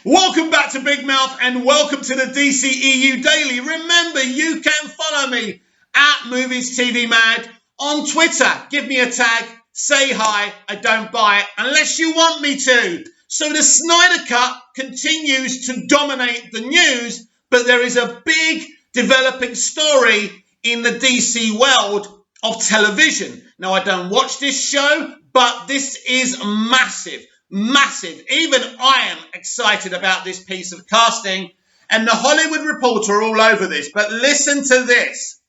Welcome back to Big Mouth and welcome to the dceu Daily. Remember, you can follow me at Movies TV Mad on Twitter. Give me a tag, say hi, I don't buy it unless you want me to. So the Snyder Cut continues to dominate the news, but there is a big developing story in the DC world of television. Now, I don't watch this show, but this is massive. Massive. Even I am excited about this piece of casting, and the Hollywood Reporter are all over this. But listen to this.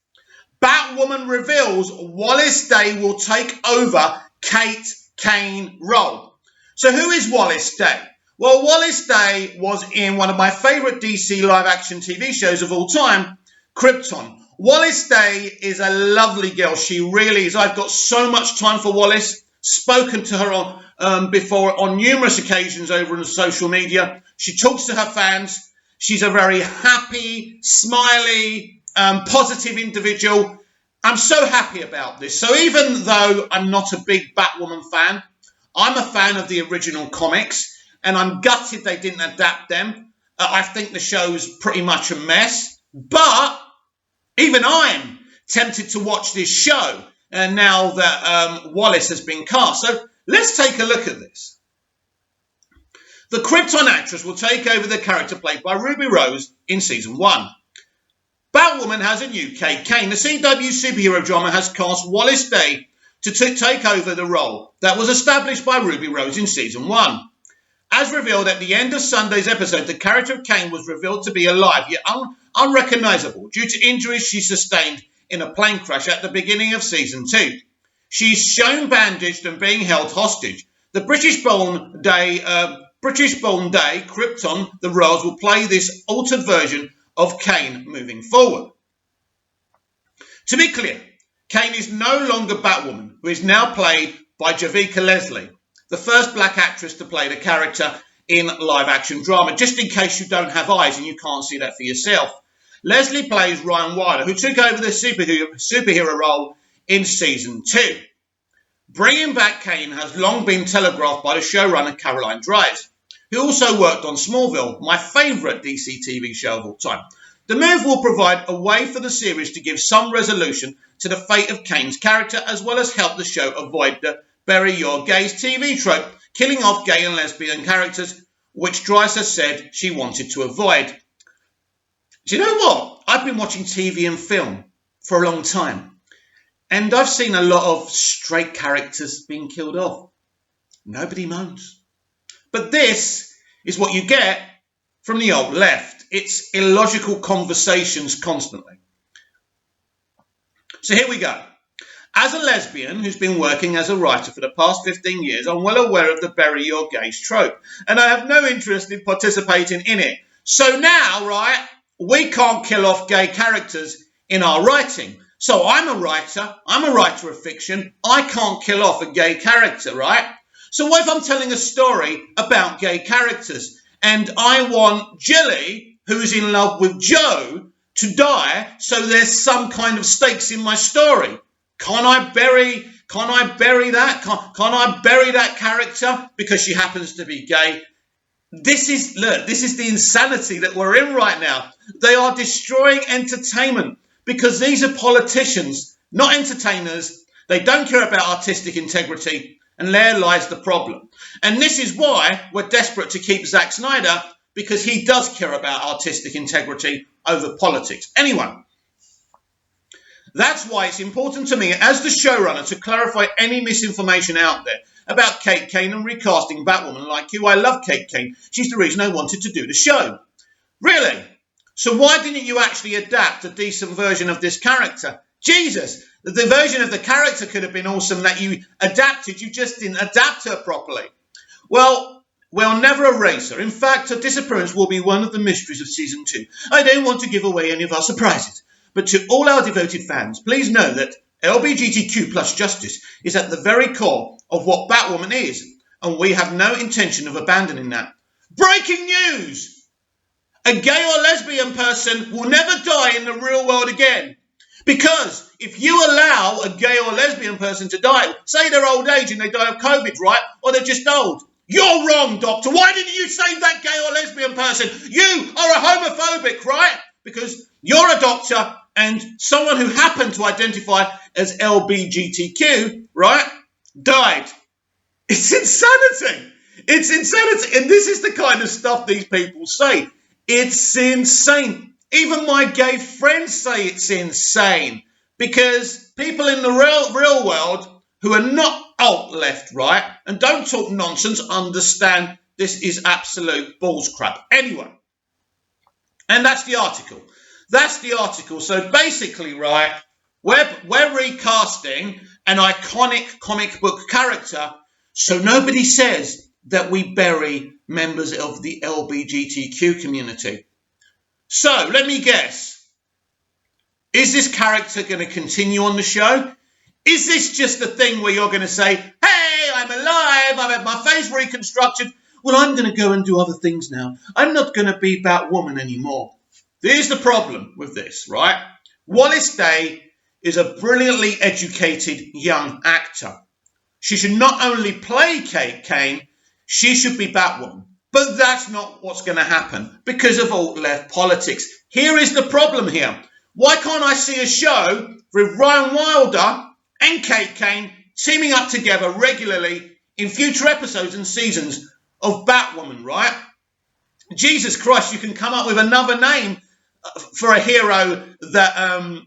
Batwoman reveals Wallace Day will take over Kate Kane role. So who is Wallace Day? Well, Wallace Day was in one of my favourite DC live-action TV shows of all time, Krypton. Wallace Day is a lovely girl. She really is. I've got so much time for Wallace. Spoken to her before on numerous occasions over on social media. She talks to her fans. She's a very happy, smiley, positive individual. I'm so happy about this. So even though I'm not a big Batwoman fan, I'm a fan of the original comics, and I'm gutted they didn't adapt them. I think the show's pretty much a mess, but even I'm tempted to watch this show now that Wallace has been cast. So let's take a look at this. The Krypton actress will take over the character played by Ruby Rose in Season 1. Batwoman has a new Kate Kane. The CW superhero drama has cast Wallace Day to take over the role that was established by Ruby Rose in Season 1. As revealed at the end of Sunday's episode, the character of Kane was revealed to be alive, yet unrecognisable due to injuries she sustained in a plane crash at the beginning of Season 2. She's shown bandaged and being held hostage. The British-born Day, Krypton, the Rose, will play this altered version of Kane moving forward. To be clear, Kane is no longer Batwoman, who is now played by Javicia Leslie, the first black actress to play the character in live-action drama, just in case you don't have eyes and you can't see that for yourself. Leslie plays Ryan Wilder, who took over the superhero role in Season 2. Bringing back Kane has long been telegraphed by the showrunner Caroline Dries, who also worked on Smallville, my favourite DC TV show of all time. The move will provide a way for the series to give some resolution to the fate of Kane's character, as well as help the show avoid the bury your gays TV trope, killing off gay and lesbian characters, which Dries has said she wanted to avoid. Do you know what? I've been watching TV and film for a long time, and I've seen a lot of straight characters being killed off. Nobody moans. But this is what you get from the old left. It's illogical conversations constantly. So here we go. As a lesbian who's been working as a writer for the past 15 years, I'm well aware of the bury your gays trope, and I have no interest in participating in it. So now, right, we can't kill off gay characters in our writing. So I'm a writer of fiction. I can't kill off a gay character, right? So what if I'm telling a story about gay characters and I want Jilly, who's in love with Joe, to die, so there's some kind of stakes in my story? Can't I bury that? Can't I bury that character because she happens to be gay? This is the insanity that we're in right now. They are destroying entertainment because these are politicians, not entertainers. They don't care about artistic integrity, and there lies the problem. And this is why we're desperate to keep Zack Snyder, because he does care about artistic integrity over politics. Anyway, that's why it's important to me as the showrunner to clarify any misinformation out there about Kate Kane and recasting Batwoman. Like you, I love Kate Kane. She's the reason I wanted to do the show. Really? So why didn't you actually adapt a decent version of this character? Jesus, the version of the character could have been awesome that you adapted. You just didn't adapt her properly. Well, we'll never erase her. In fact, her disappearance will be one of the mysteries of Season 2. I don't want to give away any of our surprises, but to all our devoted fans, please know that LGBTQ plus justice is at the very core of what Batwoman is, and we have no intention of abandoning that. Breaking news! A gay or lesbian person will never die in the real world again. Because if you allow a gay or lesbian person to die, say they're old age and they die of COVID, right? Or they're just old. You're wrong, doctor. Why didn't you save that gay or lesbian person? You are a homophobic, right? Because you're a doctor and someone who happened to identify as LBGTQ, right, died. It's insanity. It's insanity. And this is the kind of stuff these people say. It's insane. Even my gay friends say it's insane. Because people in the real world who are not alt-left, right, and don't talk nonsense, understand this is absolute balls crap. Anyway, and that's the article. That's the article. So basically, right, we're recasting an iconic comic book character, so nobody says that we bury members of the LBGTQ community. So let me guess. Is this character going to continue on the show? Is this just a thing where you're going to say, hey, I'm alive, I've had my face reconstructed. Well, I'm going to go and do other things now. I'm not going to be Batwoman anymore. Here's the problem with this, right? Wallis Day is a brilliantly educated young actor. She should not only play Kate Kane, she should be Batwoman. But that's not what's going to happen because of alt-left politics. Here is the problem here. Why can't I see a show with Ryan Wilder and Kate Kane teaming up together regularly in future episodes and seasons of Batwoman, right? Jesus Christ, you can come up with another name for a hero that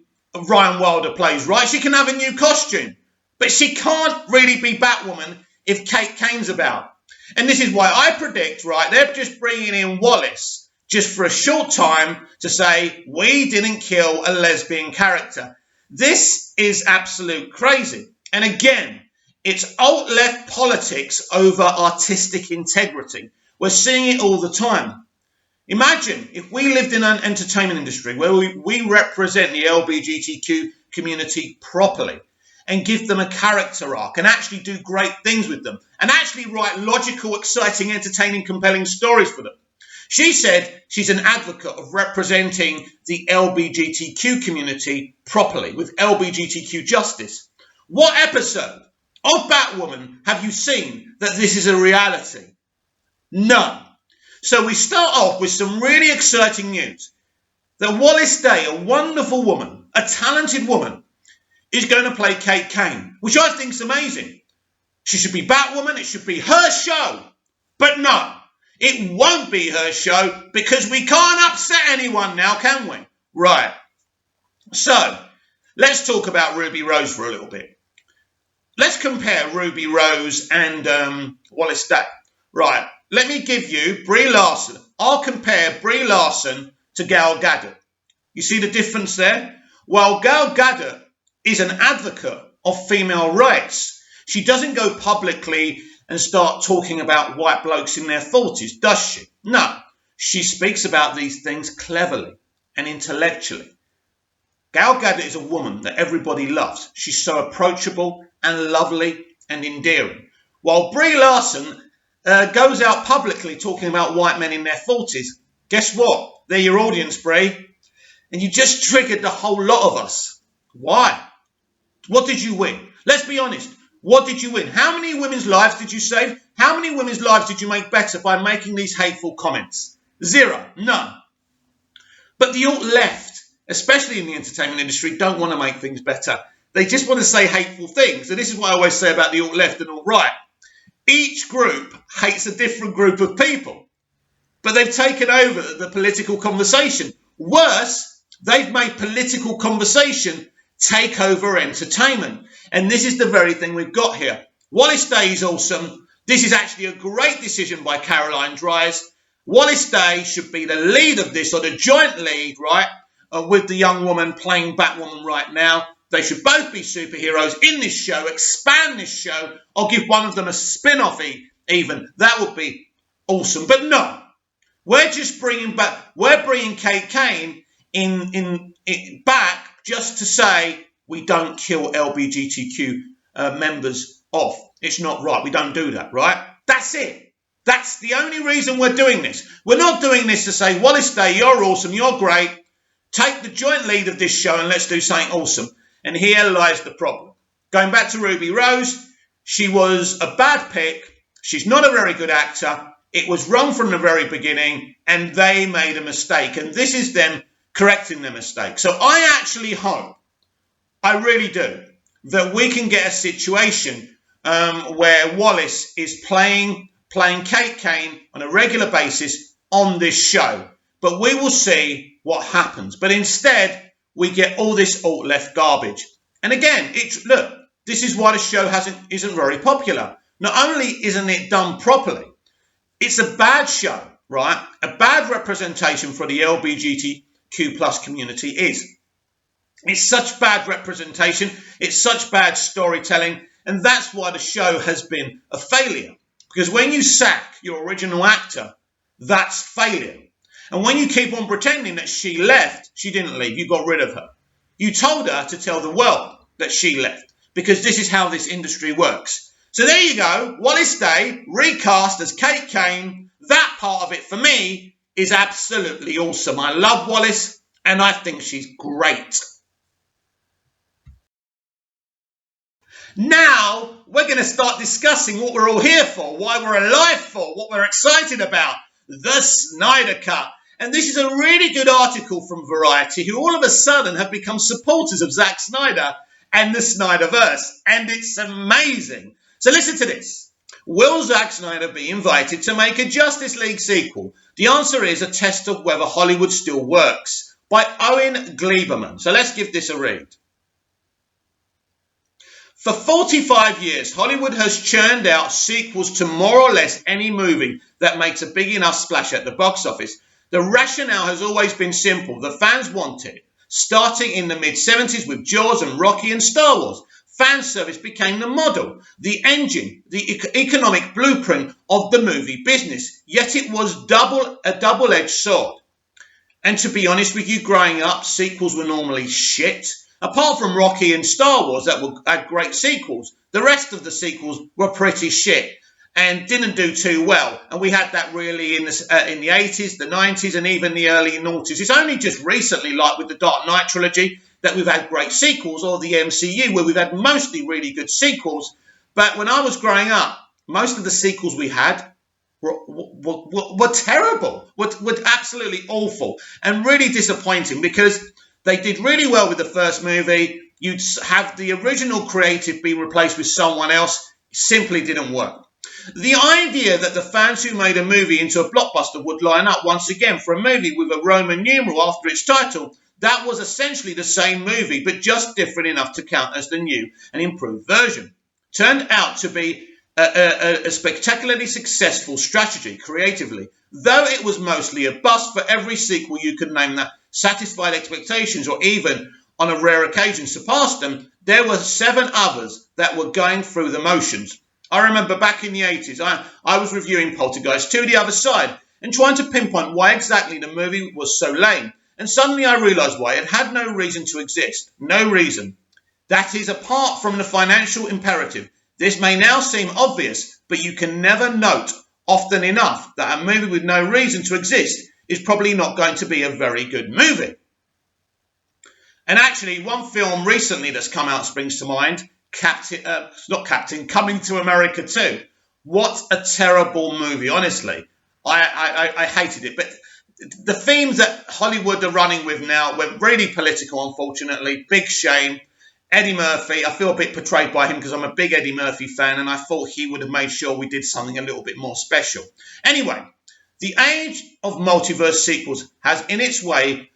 Ryan Wilder plays, right? She can have a new costume, but she can't really be Batwoman if Kate Kane's about. And this is why I predict, right, they're just bringing in Wallis just for a short time to say, we didn't kill a lesbian character. This is absolute crazy. And again, it's alt-left politics over artistic integrity. We're seeing it all the time. Imagine if we lived in an entertainment industry where we represent the LGBTQ community properly and give them a character arc and actually do great things with them and actually write logical, exciting, entertaining, compelling stories for them. She said she's an advocate of representing the LGBTQ community properly with LGBTQ justice. What episode of Batwoman have you seen that this is a reality? None. So we start off with some really exciting news. That Wallis Day, a wonderful woman, a talented woman, is going to play Kate Kane, which I think is amazing. She should be Batwoman. It should be her show. But no, it won't be her show because we can't upset anyone now, can we? Right. So let's talk about Ruby Rose for a little bit. Let's compare Ruby Rose and Wallis Day. Right. Let me give you Brie Larson. I'll compare Brie Larson to Gal Gadot. You see the difference there? Well, Gal Gadot is an advocate of female rights. She doesn't go publicly and start talking about white blokes in their 40s, does she? No. She speaks about these things cleverly and intellectually. Gal Gadot is a woman that everybody loves. She's so approachable and lovely and endearing. While Brie Larson goes out publicly talking about white men in their 40s. Guess what? They're your audience, Brie. And you just triggered the whole lot of us. Why? What did you win? Let's be honest. What did you win? How many women's lives did you save? How many women's lives did you make better by making these hateful comments? Zero. None. But the alt-left, especially in the entertainment industry, don't want to make things better. They just want to say hateful things. And this is what I always say about the alt-left and alt-right. Each group hates a different group of people, but they've taken over the political conversation. Worse, they've made political conversation take over entertainment. And this is the very thing we've got here. Wallis Day is awesome. This is actually a great decision by Caroline Dries. Wallis Day should be the lead of this, or the joint lead, right, with the young woman playing Batwoman right now. They should both be superheroes in this show, expand this show, or give one of them a spin-off even. That would be awesome. But no, we're just bringing Kate Kane back just to say we don't kill LGBTQ members off. It's not right. We don't do that, right? That's it. That's the only reason we're doing this. We're not doing this to say, Wallis Day, you're awesome, you're great. Take the joint lead of this show and let's do something awesome. And here lies the problem. Going back to Ruby Rose, she was a bad pick She's not a very good actor. It was wrong from the very beginning, and they made a mistake. And this is them correcting the mistake. So I actually hope, I really do, that we can get a situation where Wallace is playing Kate Kane on a regular basis on this show. But we will see what happens. But instead, we get all this alt-left garbage. And again, look, this is why the show isn't very popular. Not only isn't it done properly, it's a bad show, right? A bad representation for the LGBTQ plus community is. It's such bad representation. It's such bad storytelling. And that's why the show has been a failure. Because when you sack your original actor, that's failure. And when you keep on pretending that she left, she didn't leave. You got rid of her. You told her to tell the world that she left. Because this is how this industry works. So there you go. Wallace Day, recast as Kate Kane. That part of it for me is absolutely awesome. I love Wallace and I think she's great. Now we're going to start discussing what we're all here for, why we're alive for, what we're excited about. The Snyder Cut. And this is a really good article from Variety, who all of a sudden have become supporters of Zack Snyder and the Snyderverse. And it's amazing. So listen to this. Will Zack Snyder be invited to make a Justice League sequel? The answer is a test of whether Hollywood still works, by Owen Gleiberman. So let's give this a read. For 45 years, Hollywood has churned out sequels to more or less any movie that makes a big enough splash at the box office. The rationale has always been simple. The fans want it. Starting in the mid-70s with Jaws and Rocky and Star Wars. Fan service became the model, the engine, the economic blueprint of the movie business. Yet it was a double-edged sword. And to be honest with you, growing up, sequels were normally shit. Apart from Rocky and Star Wars that had great sequels, the rest of the sequels were pretty shit and didn't do too well. And we had that really in the 80s, the 90s, and even the early noughties. It's only just recently, like with the Dark Knight trilogy, that we've had great sequels, or the MCU, where we've had mostly really good sequels. But when I was growing up, most of the sequels we had were terrible, were absolutely awful, and really disappointing, because they did really well with the first movie. You'd have the original creative be replaced with someone else. It simply didn't work. The idea that the fans who made a movie into a blockbuster would line up once again for a movie with a Roman numeral after its title, that was essentially the same movie, but just different enough to count as the new and improved version. Turned out to be a spectacularly successful strategy creatively. Though it was mostly a bust, for every sequel you could name that satisfied expectations or even, on a rare occasion, surpassed them, there were 7 others that were going through the motions. I remember back in the 80s, I was reviewing Poltergeist 2, The Other Side, and trying to pinpoint why exactly the movie was so lame. And suddenly I realised why. It had no reason to exist. No reason. That is, apart from the financial imperative. This may now seem obvious, but you can never note often enough that a movie with no reason to exist is probably not going to be a very good movie. And actually, one film recently that's come out springs to mind, Coming to America 2. What a terrible movie, honestly. I hated it. But the themes that Hollywood are running with now were really political, unfortunately. Big shame. Eddie Murphy, I feel a bit betrayed by him because I'm a big Eddie Murphy fan, and I thought he would have made sure we did something a little bit more special. Anyway, the age of multiverse sequels has in its way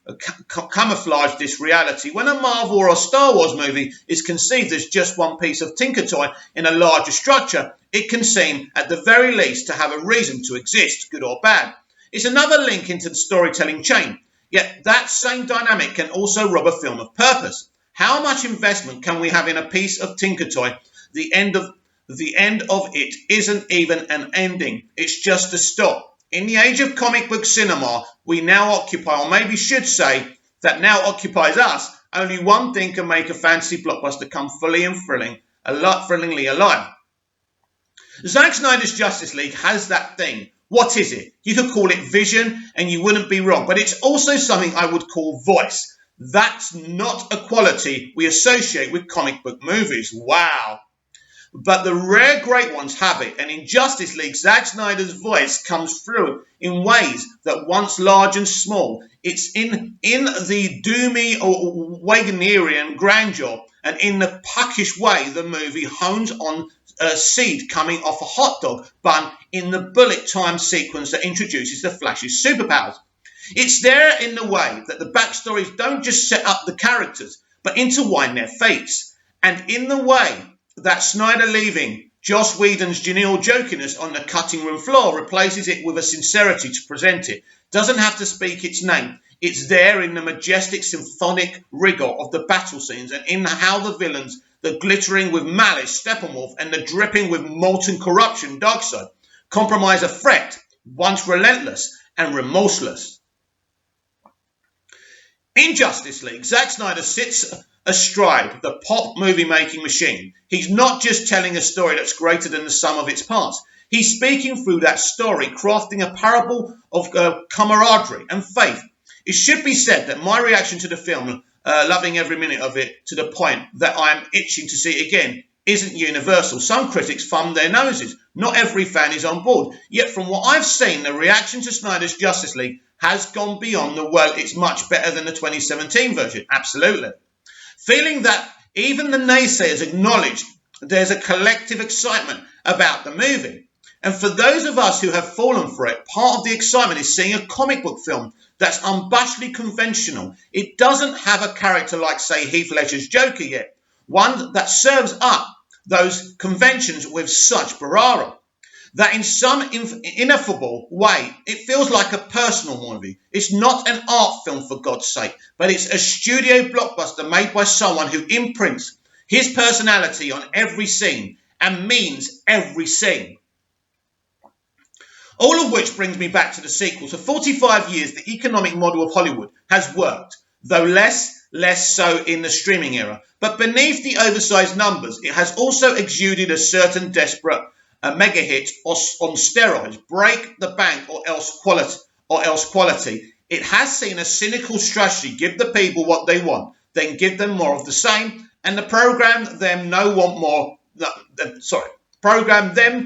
camouflaged this reality. When a Marvel or a Star Wars movie is conceived as just one piece of tinker toy in a larger structure, it can seem, at the very least, to have a reason to exist, good or bad. It's another link into the storytelling chain. Yet that same dynamic can also rob a film of purpose. How much investment can we have in a piece of tinker toy? The end of it isn't even an ending. It's just a stop. In the age of comic book cinema, we now occupy, or maybe should say, that now occupies us, only one thing can make a fantasy blockbuster come fully and thrillingly alive. Zack Snyder's Justice League has that thing. What is it? You could call it vision, and you wouldn't be wrong, but it's also something I would call voice. That's not a quality we associate with comic book movies. Wow. but the rare great ones have it, and in Justice League, Zack Snyder's voice comes through in ways that once large and small. It's in the doomy or Wagnerian grandeur, and in the puckish way the movie hones on a seed coming off a hot dog bun in the bullet time sequence that introduces the Flash's superpowers. It's there in the way that the backstories don't just set up the characters, but intertwine their fates, and in the way that Snyder leaving Joss Whedon's genial jokiness on the cutting room floor replaces it with a sincerity to present it. Doesn't have to speak its name. It's there in the majestic symphonic rigor of the battle scenes, and in how the villains, the glittering with malice Steppenwolf and the dripping with molten corruption Darkseid, compromise a threat once relentless and remorseless. In Justice League, Zack Snyder sits astride the pop movie-making machine. He's not just telling a story that's greater than the sum of its parts. He's speaking through that story, crafting a parable of camaraderie and faith. It should be said that my reaction to the film, loving every minute of it to the point that I'm itching to see it again, isn't universal. Some critics thumb their noses. Not every fan is on board. Yet from what I've seen, the reaction to Snyder's Justice League has gone beyond the, well, it's much better than the 2017 version. Absolutely. Feeling that even the naysayers acknowledge there's a collective excitement about the movie. And for those of us who have fallen for it, part of the excitement is seeing a comic book film that's unabashedly conventional. It doesn't have a character like, say, Heath Ledger's Joker yet. One that serves up those conventions with such bravado that in some ineffable way, it feels like a personal movie. It's not an art film, for God's sake, but it's a studio blockbuster made by someone who imprints his personality on every scene and means every scene. All of which brings me back to the sequels. For 45 years, the economic model of Hollywood has worked, though less so in the streaming era. But beneath the oversized numbers, it has also exuded a certain desperate mega hit on steroids, break the bank or else quality. It has seen a cynical strategy: give the people what they want, then give them more of the same, and program them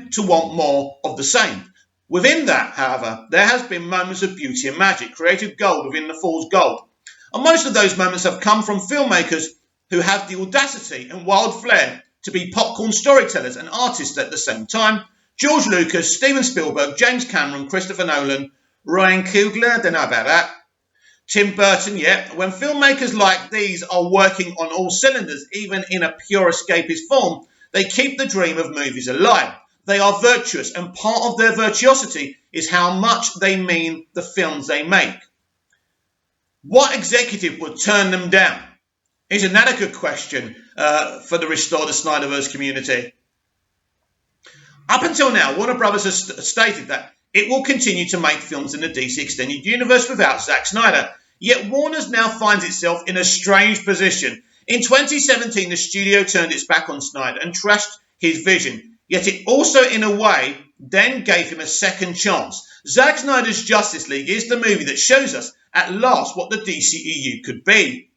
to want more of the same. Within that, however, there has been moments of beauty and magic, creative gold within the fool's gold. And most of those moments have come from filmmakers who have the audacity and wild flair to be popcorn storytellers and artists at the same time. George Lucas, Steven Spielberg, James Cameron, Christopher Nolan, Ryan Coogler, don't know about that, Tim Burton, yeah. When filmmakers like these are working on all cylinders, even in a pure escapist form, they keep the dream of movies alive. They are virtuous, and part of their virtuosity is how much they mean the films they make. What executive would turn them down? Isn't that a good question for the Restore the Snyderverse community? Up until now, Warner Brothers has stated that it will continue to make films in the DC Extended Universe without Zack Snyder. Yet Warner's now finds itself in a strange position. In 2017, the studio turned its back on Snyder and trashed his vision. Yet it also, in a way, then gave him a second chance. Zack Snyder's Justice League is the movie that shows us at last what the DCEU could be.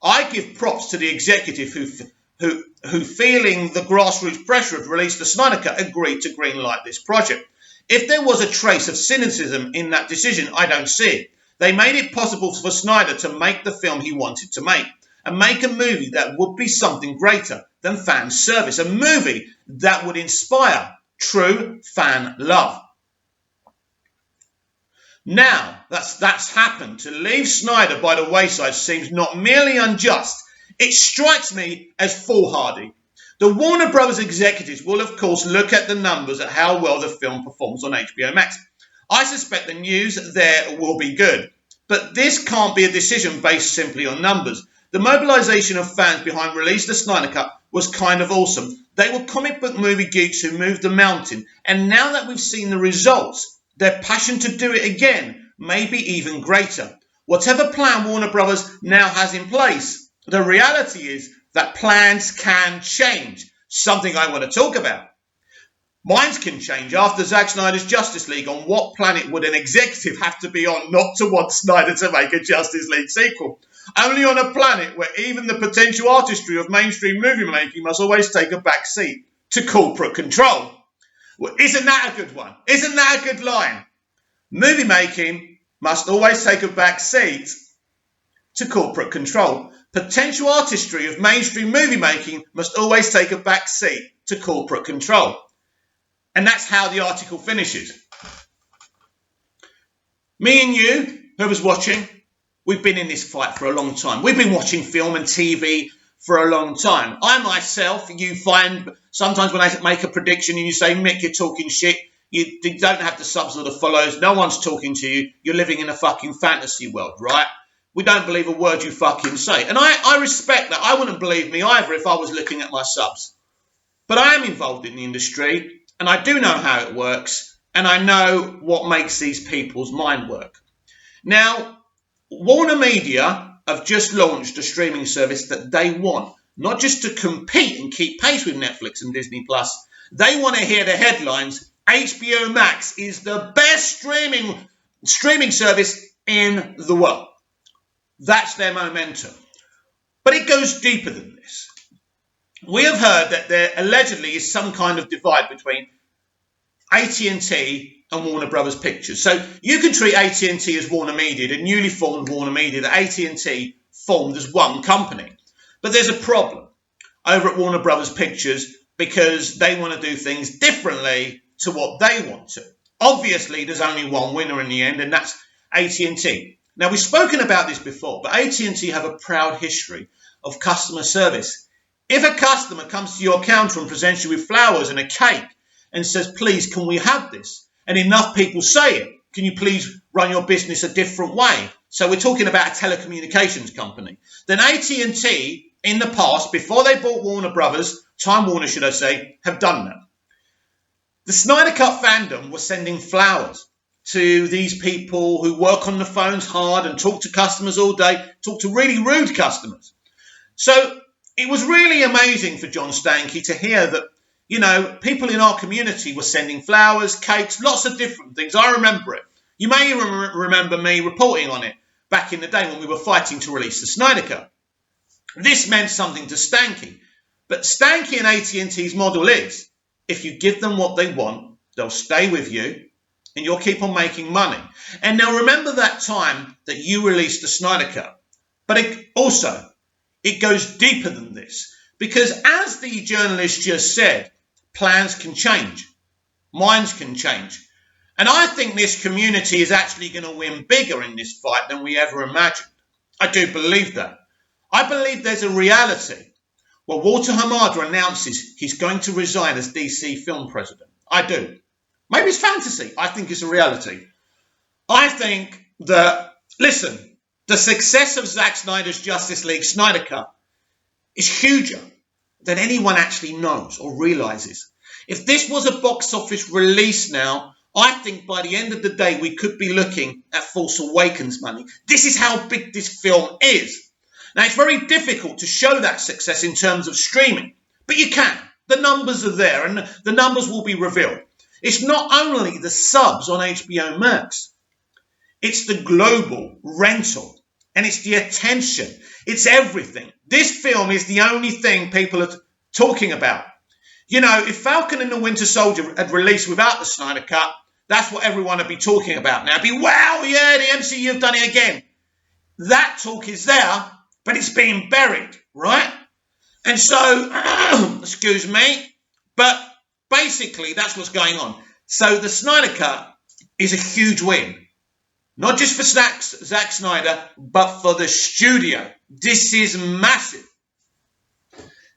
I give props to the executive who feeling the grassroots pressure of release the Snyder Cut, agreed to greenlight this project. If there was a trace of cynicism in that decision, I don't see it. They made it possible for Snyder to make the film he wanted to make, and make a movie that would be something greater than fan service, a movie that would inspire true fan love. Now that's happened, to leave Snyder by the wayside seems not merely unjust, it strikes me as foolhardy. The Warner Brothers executives will of course look at the numbers at how well the film performs on HBO Max. I suspect the news there will be good, but this can't be a decision based simply on numbers. The mobilization of fans behind Release the Snyder Cut was kind of awesome. They were comic book movie geeks who moved the mountain, and now that we've seen the results, their passion to do it again may be even greater. Whatever plan Warner Brothers now has in place, the reality is that plans can change, something I want to talk about. Minds can change after Zack Snyder's Justice League. On what planet would an executive have to be on not to want Snyder to make a Justice League sequel? Only on a planet where even the potential artistry of mainstream movie making must always take a back seat to corporate control. Well, isn't that a good one? Isn't that a good line? Movie making must always take a back seat to corporate control. Potential artistry of mainstream movie making must always take a back seat to corporate control. And that's how the article finishes. Me and you, whoever's watching, we've been in this fight for a long time. We've been watching film and TV for a long time. I myself, you find sometimes when I make a prediction and you say, Mick, you're talking shit, you don't have the subs or the follows, no one's talking to you, you're living in a fucking fantasy world, right? We don't believe a word you fucking say. And I respect that. I wouldn't believe me either if I was looking at my subs. But I am involved in the industry, and I do know how it works, and I know what makes these people's mind work. Now, Warner Media have just launched a streaming service that they want, not just to compete and keep pace with Netflix and Disney+. They want to hear the headlines. HBO Max is the best streaming service in the world. That's their momentum. But it goes deeper than this. We have heard that there allegedly is some kind of divide between AT&T and Warner Brothers Pictures. So you can treat AT&T as Warner Media, the newly formed Warner Media, that AT&T formed as one company. But there's a problem over at Warner Brothers Pictures because they want to do things differently to what they want to. Obviously, there's only one winner in the end, and that's AT&T. Now, we've spoken about this before, but AT&T have a proud history of customer service. If a customer comes to your counter and presents you with flowers and a cake and says, please, can we have this? And enough people say it, can you please run your business a different way? So we're talking about a telecommunications company. Then AT&T, in the past, before they bought Warner Brothers, Time Warner should I say, have done that. The Snyder Cut fandom was sending flowers to these people who work on the phones hard and talk to customers all day, talk to really rude customers. So it was really amazing for John Stankey to hear that, you know, people in our community were sending flowers, cakes, lots of different things. I remember it. You may remember me reporting on it back in the day when we were fighting to release the Snyder Cut. This meant something to Stankey. But Stankey and AT&T's model is, if you give them what they want, they'll stay with you and you'll keep on making money. And now remember that time that you released the Snyder Cut. But it goes deeper than this. Because as the journalist just said, plans can change. Minds can change. And I think this community is actually going to win bigger in this fight than we ever imagined. I do believe that. I believe there's a reality. Well, Walter Hamada announces he's going to resign as DC film president. I do. Maybe it's fantasy. I think it's a reality. I think that, listen, the success of Zack Snyder's Justice League Snyder Cut is huger than anyone actually knows or realizes. If this was a box office release now, I think by the end of the day, we could be looking at Force Awakens money. This is how big this film is. Now, it's very difficult to show that success in terms of streaming, but you can. The numbers are there and the numbers will be revealed. It's not only the subs on HBO Max. It's the global rental and it's the attention. It's everything. This film is the only thing people are talking about. You know, if Falcon and the Winter Soldier had released without the Snyder Cut, that's what everyone would be talking about now. It'd be, wow, yeah, the MCU have done it again. That talk is there, but it's being buried, right? And so, excuse me, but basically that's what's going on. So the Snyder Cut is a huge win. Not just for Zack Snyder, but for the studio. This is massive.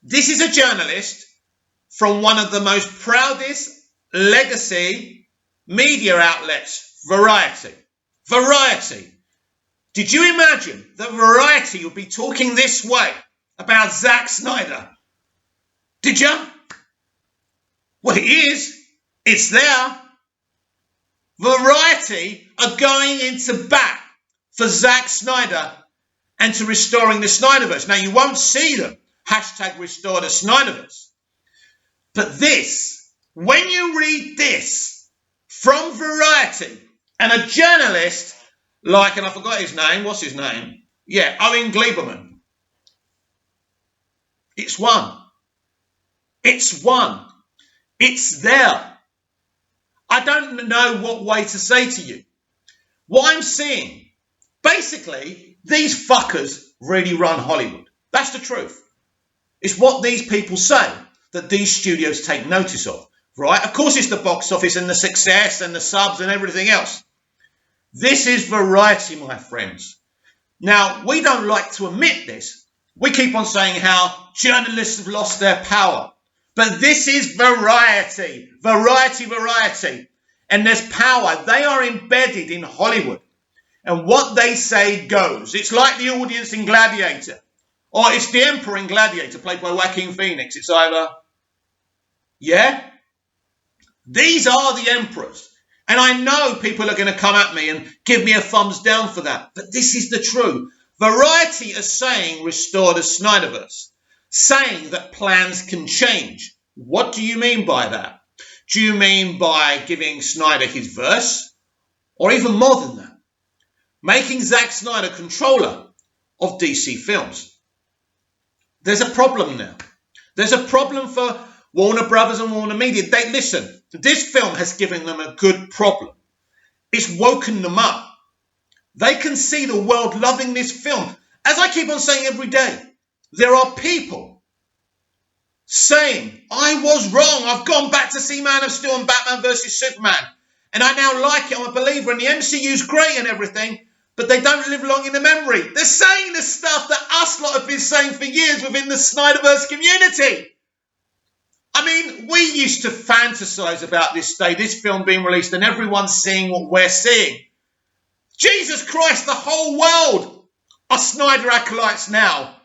This is a journalist from one of the most proudest legacy media outlets, Variety. Variety. Did you imagine that Variety would be talking this way about Zack Snyder? Did you? Well, it is. It's there. Variety are going into bat for Zack Snyder and to restoring the Snyderverse. Now, you won't see them. Hashtag restore the Snyderverse. But this, when you read this from Variety and a journalist like, and I forgot his name, what's his name? Yeah, Owen Gleiberman. It's one. It's one. It's there. I don't know what way to say to you. What I'm seeing, basically, these fuckers really run Hollywood. That's the truth. It's what these people say that these studios take notice of, right? Of course, it's the box office and the success and the subs and everything else. This is variety, my friends. Now, we don't like to admit this. We keep on saying how journalists have lost their power. But this is variety. Variety. And there's power. They are embedded in Hollywood. And what they say goes. It's like the audience in Gladiator. Or it's the Emperor in Gladiator, played by Joaquin Phoenix. It's either, yeah? These are the emperors. And I know people are going to come at me and give me a thumbs down for that. But this is the truth. Variety is saying restore the Snyderverse. Saying that plans can change. What do you mean by that? Do you mean by giving Snyder his verse? Or even more than that? Making Zack Snyder controller of DC Films. There's a problem now. There's a problem for Warner Brothers and Warner Media. Listen, this film has given them a good problem. It's woken them up. They can see the world loving this film. As I keep on saying every day, there are people saying, I was wrong. I've gone back to see Man of Steel and Batman vs. Superman. And I now like it. I'm a believer. And the MCU's great and everything. But they don't live long in the memory. They're saying the stuff that us lot have been saying for years within the Snyderverse community. I mean, we used to fantasize about this day, this film being released, and everyone seeing what we're seeing. Jesus Christ, the whole world are Snyder acolytes now.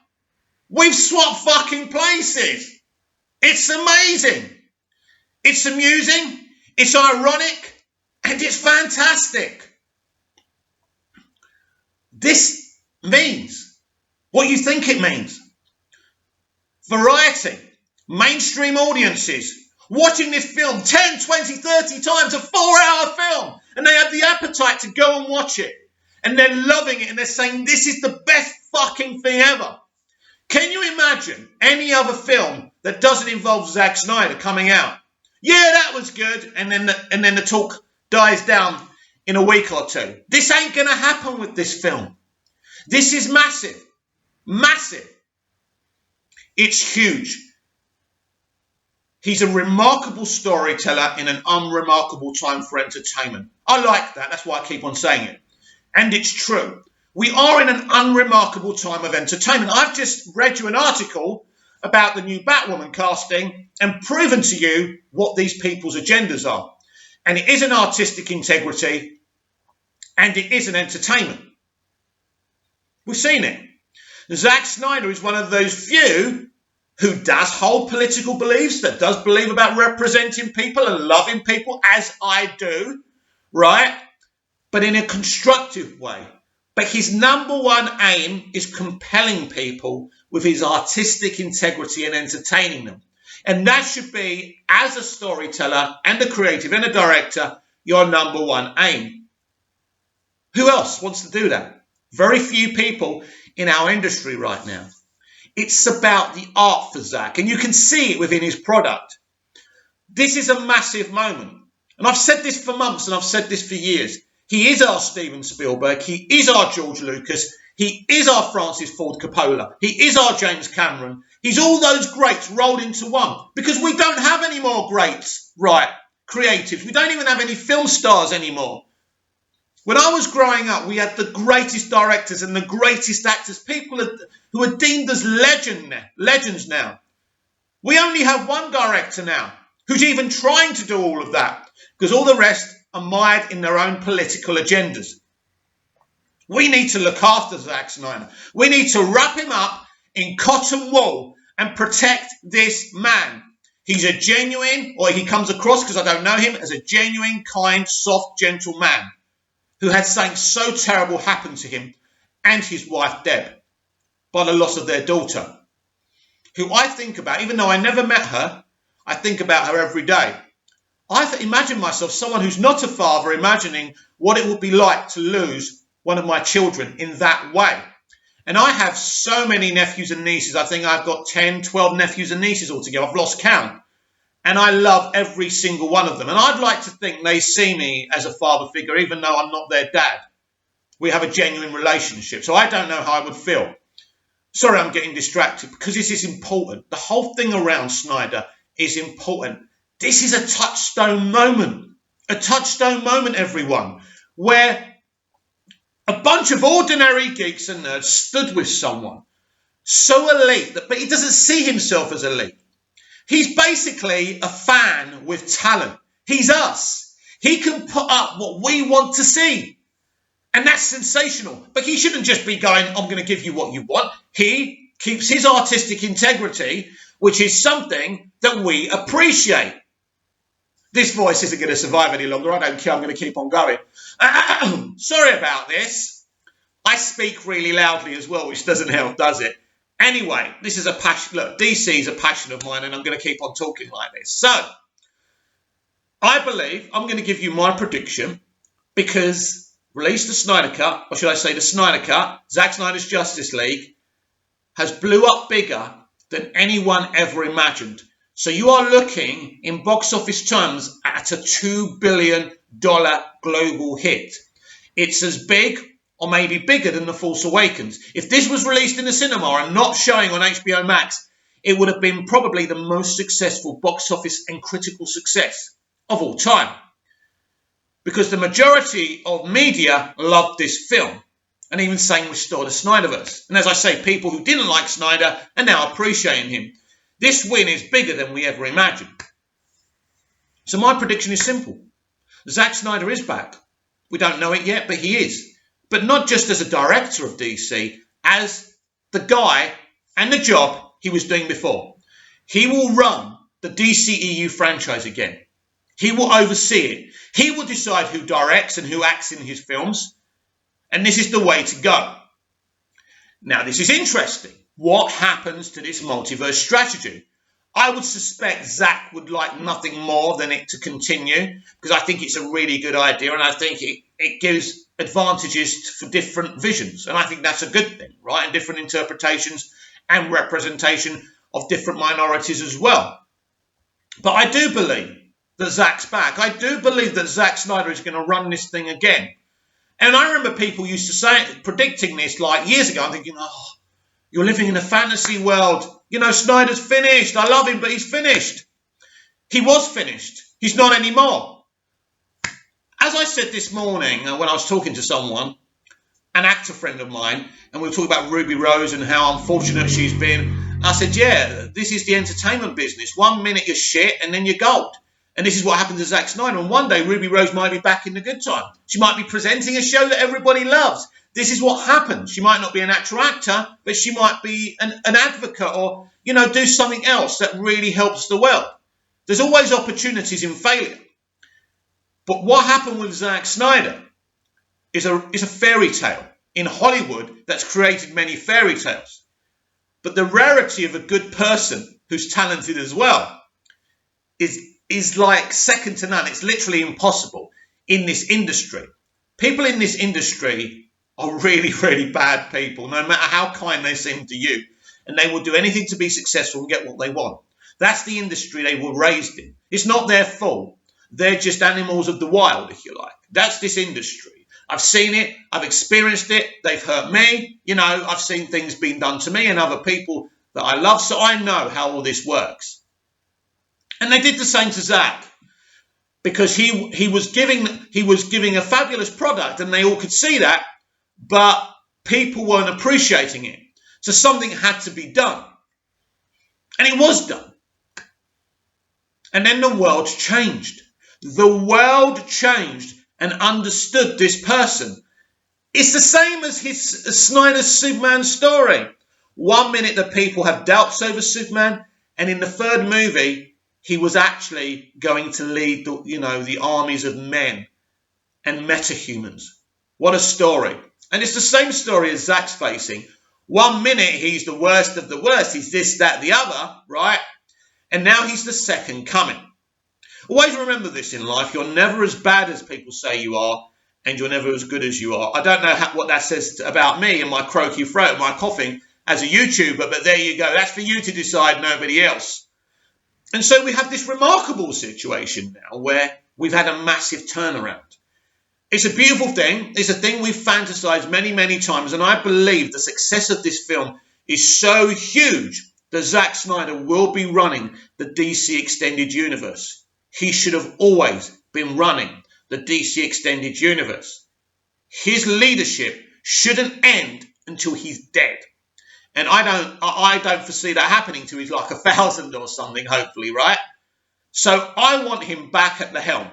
We've swapped fucking places. It's amazing. It's amusing. It's ironic. And it's fantastic. This means what you think it means. Variety. Mainstream audiences watching this film 10, 20, 30 times, a 4-hour film, and they have the appetite to go and watch it, and they're loving it, and they're saying this is the best fucking thing ever. Can you imagine any other film that doesn't involve Zack Snyder coming out? Yeah, that was good, and then the talk dies down in a week or two. This ain't going to happen with this film. This is massive. Massive. It's huge. He's a remarkable storyteller in an unremarkable time for entertainment. I like that. That's why I keep on saying it. And it's true. We are in an unremarkable time of entertainment. I've just read you an article about the new Batwoman casting and proven to you what these people's agendas are. And it is an artistic integrity and it is an entertainment. We've seen it. Zack Snyder is one of those few who does hold political beliefs, that does believe about representing people and loving people, as I do, right? But in a constructive way. But his number one aim is compelling people with his artistic integrity and entertaining them. And that should be, as a storyteller and a creative and a director, your number one aim. Who else wants to do that? Very few people in our industry right now. It's about the art for Zack, and you can see it within his product. This is a massive moment. And I've said this for months, and I've said this for years. He is our Steven Spielberg. He is our George Lucas. He is our Francis Ford Coppola. He is our James Cameron. He's all those greats rolled into one. Because we don't have any more greats, right? Creatives. We don't even have any film stars anymore. When I was growing up, we had the greatest directors and the greatest actors, people who are deemed as legends now. We only have one director now who's even trying to do all of that because all the rest are mired in their own political agendas. We need to look after Zack Snyder. We need to wrap him up in cotton wool and protect this man. He's a genuine, or he comes across, because I don't know him, as a genuine, kind, soft, gentle man who had something so terrible happen to him and his wife, Deb, by the loss of their daughter, who I think about, even though I never met her, I think about her every day. I imagine myself, someone who's not a father, imagining what it would be like to lose one of my children in that way. And I have so many nephews and nieces. I think I've got 10, 12 nephews and nieces altogether. I've lost count. And I love every single one of them. And I'd like to think they see me as a father figure, even though I'm not their dad. We have a genuine relationship. So I don't know how I would feel. Sorry, I'm getting distracted because this is important. The whole thing around Snyder is important. This is a touchstone moment. A touchstone moment, everyone, where a bunch of ordinary geeks and nerds stood with someone so elite, but he doesn't see himself as elite. He's basically a fan with talent. He's us. He can put up what we want to see. And that's sensational. But he shouldn't just be going, I'm going to give you what you want. He keeps his artistic integrity, which is something that we appreciate. This voice isn't going to survive any longer. I don't care. I'm going to keep on going. Sorry about this. I speak really loudly as well, which doesn't help, does it? Anyway, this is a passion. Look, DC is a passion of mine, and I'm going to keep on talking like this. So, I believe I'm going to give you my prediction because release the Snyder Cut, or should I say the Snyder Cut, Zack Snyder's Justice League, has blew up bigger than anyone ever imagined. So you are looking in box office terms at a $2 billion global hit. It's as big or maybe bigger than The Force Awakens. If this was released in the cinema and not showing on HBO Max, it would have been probably the most successful box office and critical success of all time. Because the majority of media loved this film. And even saying restore the Snyderverse. And as I say, people who didn't like Snyder are now appreciating him. This win is bigger than we ever imagined. So my prediction is simple. Zack Snyder is back. We don't know it yet, but he is. But not just as a director of DC, as the guy and the job he was doing before. He will run the DCEU franchise again. He will oversee it. He will decide who directs and who acts in his films. And this is the way to go. Now, this is interesting. What happens to this multiverse strategy? I would suspect Zack would like nothing more than it to continue because I think it's a really good idea and I think it gives advantages for different visions. And I think that's a good thing, right? And different interpretations and representation of different minorities as well. But I do believe that Zack's back. I do believe that Zack Snyder is going to run this thing again. And I remember people used to say, predicting this like years ago. I'm thinking, oh, you're living in a fantasy world. You know, Snyder's finished. I love him, but he's finished. He was finished. He's not anymore. As I said this morning when I was talking to someone, an actor friend of mine, and we were talking about Ruby Rose and how unfortunate she's been. I said, yeah, this is the entertainment business. 1 minute you're shit and then you're gold. And this is what happened to Zack Snyder. And one day, Ruby Rose might be back in the good time. She might be presenting a show that everybody loves. This is what happens. She might not be an actor, but she might be an advocate or, you know, do something else that really helps the world. There's always opportunities in failure. But what happened with Zack Snyder is a fairy tale in Hollywood that's created many fairy tales. But the rarity of a good person who's talented as well is like second to none. It's literally impossible in this industry. People in this industry are really, really bad people, no matter how kind they seem to you. And they will do anything to be successful and get what they want. That's the industry they were raised in. It's not their fault. They're just animals of the wild, if you like. That's this industry. I've seen it. I've experienced it. They've hurt me. You know, I've seen things being done to me and other people that I love. So I know how all this works. And they did the same to Zack because he was giving a fabulous product and they all could see that, but people weren't appreciating it. So something had to be done. And it was done. And then the world changed. The world changed and understood this person. It's the same as Snyder's Superman story. 1 minute the people have doubts over Superman, and in the third movie, he was actually going to lead the armies of men and metahumans. What a story. And it's the same story as Zack's facing. 1 minute he's the worst of the worst. He's this, that, the other, right? And now he's the second coming. Always remember this in life. You're never as bad as people say you are, and you're never as good as you are. I don't know what that says about me and my croaky throat and my coughing as a YouTuber, but there you go. That's for you to decide, nobody else. And so we have this remarkable situation now where we've had a massive turnaround. It's a beautiful thing. It's a thing we've fantasized many, many times. And I believe the success of this film is so huge that Zack Snyder will be running the DC Extended Universe. He should have always been running the DC Extended Universe. His leadership shouldn't end until he's dead. And I don't foresee that happening till he's like 1,000 or something, hopefully, right? So I want him back at the helm.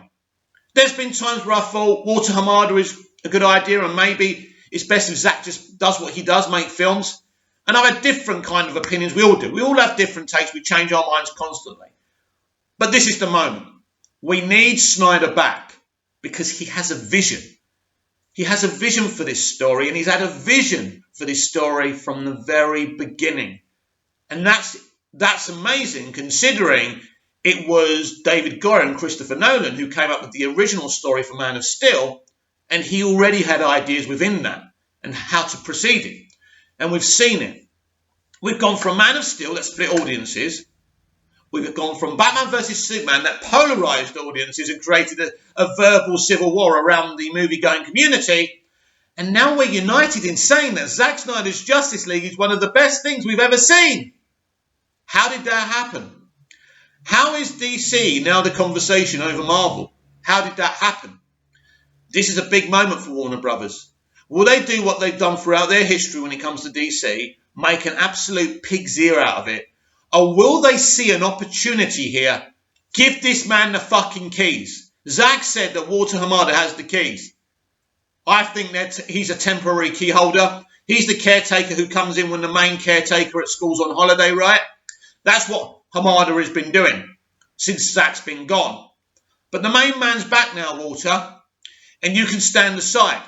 There's been times where I thought Walter Hamada is a good idea and maybe it's best if Zack just does what he does, make films. And I've had different kind of opinions. We all do. We all have different takes. We change our minds constantly. But this is the moment. We need Snyder back because he has a vision. He has a vision for this story, and he's had a vision for this story from the very beginning. And that's amazing, considering it was David Goyer and Christopher Nolan who came up with the original story for Man of Steel, and he already had ideas within that and how to proceed it. And we've seen it. We've gone from Man of Steel that split audiences. We've gone from Batman vs. Superman that polarized audiences and created a verbal civil war around the movie-going community. And now we're united in saying that Zack Snyder's Justice League is one of the best things we've ever seen. How did that happen? How is DC now the conversation over Marvel? How did that happen? This is a big moment for Warner Brothers. Will they do what they've done throughout their history when it comes to DC, make an absolute pig's ear out of it? Or will they see an opportunity here? Give this man the fucking keys. Zack said that Walter Hamada has the keys. I think that he's a temporary key holder. He's the caretaker who comes in when the main caretaker at school's on holiday, right? That's what Hamada has been doing since Zack's been gone. But the main man's back now, Walter, and you can stand aside.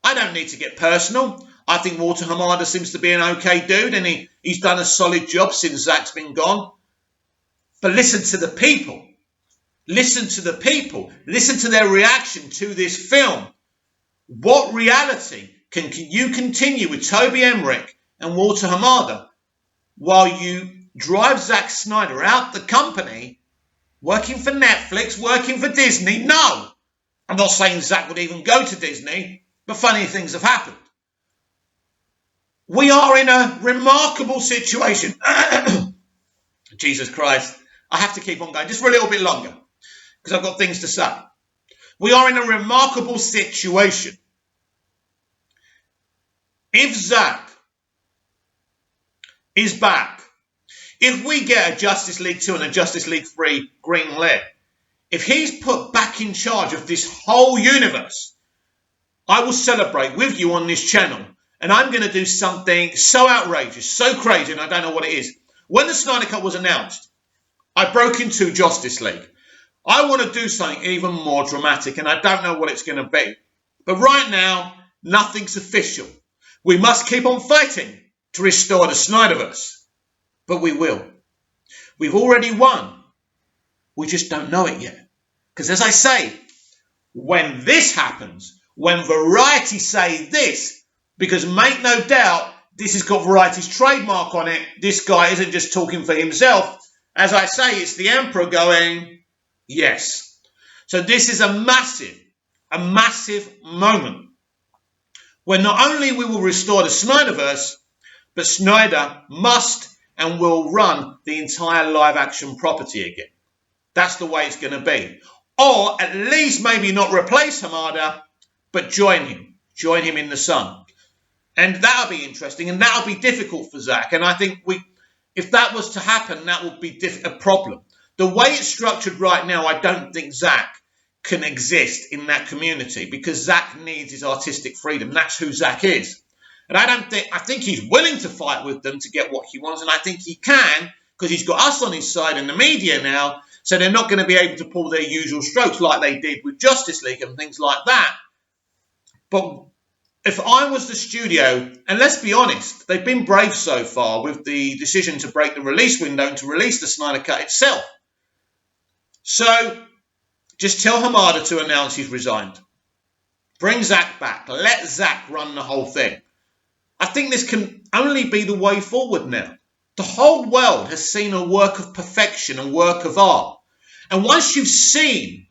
I don't need to get personal. I think Walter Hamada seems to be an okay dude, and he's done a solid job since Zack's been gone. But listen to the people. Listen to the people. Listen to their reaction to this film. What reality can you continue with Toby Emmerich and Walter Hamada while you drive Zack Snyder out the company, working for Netflix, working for Disney? No. I'm not saying Zack would even go to Disney, but funny things have happened. We are in a remarkable situation. Jesus Christ. I have to keep on going just for a little bit longer because I've got things to say. We are in a remarkable situation. If Zack is back, if we get a Justice League 2 and a Justice League 3 green lit, if he's put back in charge of this whole universe, I will celebrate with you on this channel. And I'm going to do something so outrageous, so crazy, and I don't know what it is. When the Snyder Cut was announced, I broke into Justice League. I want to do something even more dramatic, and I don't know what it's going to be. But right now, nothing's official. We must keep on fighting to restore the Snyderverse. But we will. We've already won. We just don't know it yet. Because as I say, when this happens, when Variety say this, because make no doubt, this has got Variety's trademark on it. This guy isn't just talking for himself. As I say, it's the Emperor going, yes. So this is a massive moment when not only we will restore the Snyderverse, but Snyder must and will run the entire live-action property again. That's the way it's going to be. Or at least maybe not replace Hamada, but join him in the sun. And that'll be interesting, and that'll be difficult for Zack. And I think if that was to happen, that would be a problem. The way it's structured right now, I don't think Zack can exist in that community because Zack needs his artistic freedom. That's who Zack is. And I think he's willing to fight with them to get what he wants, and I think he can because he's got us on his side in the media now, so they're not going to be able to pull their usual strokes like they did with Justice League and things like that. But if I was the studio, and let's be honest, they've been brave so far with the decision to break the release window and to release the Snyder Cut itself. So just tell Hamada to announce he's resigned. Bring Zack back. Let Zack run the whole thing. I think this can only be the way forward now. The whole world has seen a work of perfection, a work of art. And once you've seen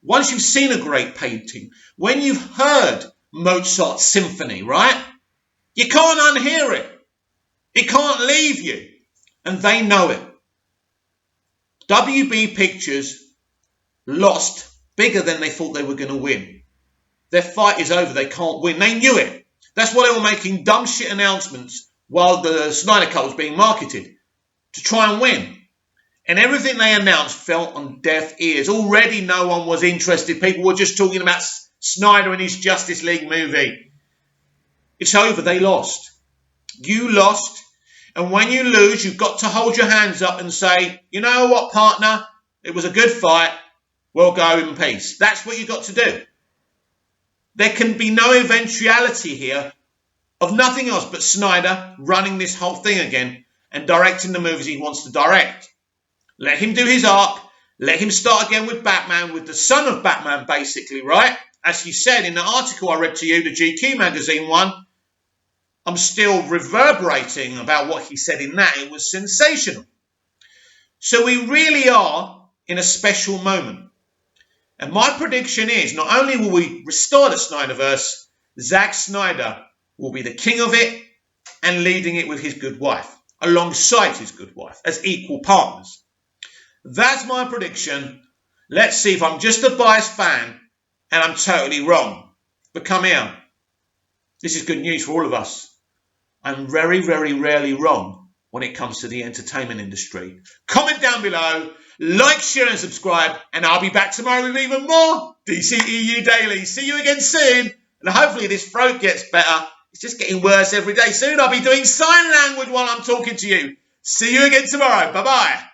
a great painting, when you've heard Mozart's symphony, right? You can't unhear it. It can't leave you. And they know it. WB Pictures lost bigger than they thought they were going to win. Their fight is over. They can't win. They knew it. That's why they were making dumb shit announcements while the Snyder Cut was being marketed to try and win. And everything they announced fell on deaf ears. Already no one was interested. People were just talking about Snyder and his Justice League movie. It's over. They lost. You lost. And when you lose, you've got to hold your hands up and say, you know what, partner? It was a good fight. We'll go in peace. That's what you've got to do. There can be no eventuality here of nothing else but Snyder running this whole thing again and directing the movies he wants to direct. Let him do his arc. Let him start again with Batman, with the son of Batman, basically, right? As he said in the article I read to you, the GQ magazine one, I'm still reverberating about what he said in that. It was sensational. So we really are in a special moment. And my prediction is, not only will we restore the Snyderverse, Zack Snyder will be the king of it and leading it with his good wife, alongside his good wife, as equal partners. That's my prediction. Let's see if I'm just a biased fan and I'm totally wrong. But come here. This is good news for all of us. I'm very, very rarely wrong when it comes to the entertainment industry. Comment down below, like, share and subscribe, and I'll be back tomorrow with even more DCEU Daily. See you again soon, and hopefully this throat gets better. It's just getting worse every day. Soon I'll be doing sign language while I'm talking to you. See you again tomorrow. Bye-bye.